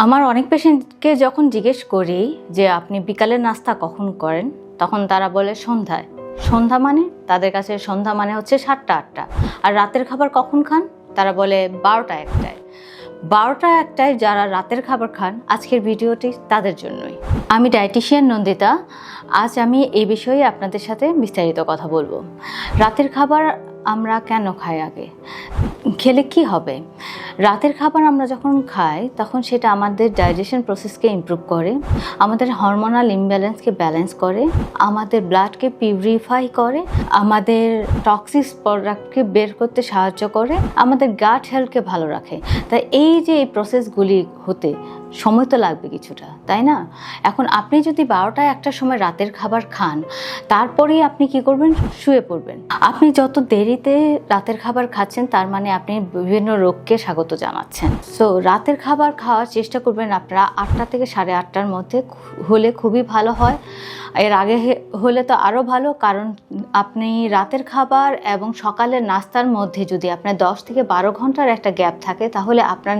আমার অনেক পেশেন্টকে যখন জিজ্ঞেস করি যে আপনি বিকালের নাস্তা কখন করেন, তখন তারা বলে সন্ধ্যায়। সন্ধ্যা মানে তাদের কাছে সন্ধ্যা মানে হচ্ছে 7টা 8টা। আর রাতের খাবার কখন খান? তারা বলে 12টা 1টায়। 12টা 1টায় যারা রাতের খাবার খান, আজকের ভিডিওটি তাদের জন্যই। আমি ডায়েটিশিয়ান নন্দিতা। আজ আমি এই বিষয়ে আপনাদের সাথে বিস্তারিত কথা বলবো। রাতের খাবার আমরা কেন খাই, আগে খেলে কি হবে? রাতের খাবার আমরা যখন খাই তখন সেটা আমাদের ডাইজেশন প্রসেসকে ইমপ্রুভ করে, আমাদের হরমোনাল ইমব্যালেন্সকে ব্যালেন্স করে, আমাদের ব্লাডকে পিউরিফাই করে, আমাদের টক্সিক প্রোডাক্টকে বের করতে সাহায্য করে, আমাদের গাট হেলথকে ভালো রাখে। তাই এই যে এই প্রসেসগুলি হতে সময় তো লাগবে কিছুটা, তাই না? এখন আপনি যদি 12টা 1টার সময় রাতের খাবার খান, তারপরেই আপনি কি করবেন? শুয়ে পড়বেন। আপনি যত দেরিতে রাতের খাবার খাচ্ছেন তার মানে আপনি বিভিন্ন রোগকে স্বাগত জানাচ্ছেন। সো রাতের খাবার খাওয়ার চেষ্টা করবেন আপনারা 8টা থেকে 8:30টার মধ্যে হলে খুবই ভালো হয়। এর আগে হলে তো আরও ভালো, কারণ আপনি রাতের খাবার এবং সকালের নাস্তার মধ্যে যদি আপনার 10 থেকে 12 ঘন্টার একটা গ্যাপ থাকে, তাহলে আপনার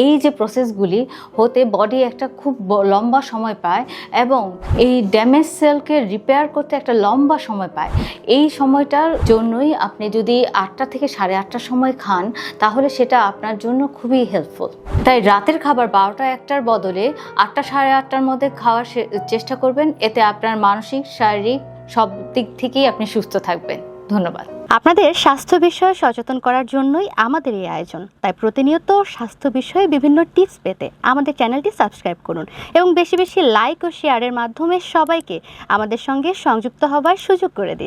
এই যে প্রসেসগুলি হতে বডি একটা খুব লম্বা সময় পায় এবং এই ড্যামেজ সেলকে রিপেয়ার করতে একটা লম্বা সময় পায়। এই সময়টার জন্যই আপনি যদি 8টা থেকে 8:30টার সময় খান, তাহলে সেটা আপনার জন্য খুবই হেল্পফুল। তাই রাতের খাবার 12টা 1টার বদলে 8টা 8:30টার মধ্যে খাওয়ার চেষ্টা করবেন। এতে আপনার মানসিক শারীরিক সব দিক থেকেই আপনি সুস্থ থাকবেন। ধন্যবাদ। আপনাদের স্বাস্থ্য বিষয়ে সচেতন করার জন্যই আমাদের এই আয়োজন। তাই প্রতিনিয়ত স্বাস্থ্য বিষয়ে বিভিন্ন টিপস পেতে আমাদের চ্যানেলটি সাবস্ক্রাইব করুন এবং বেশি বেশি লাইক ও শেয়ারের মাধ্যমে সবাইকে আমাদের সঙ্গে সংযুক্ত হবার সুযোগ করে দিন।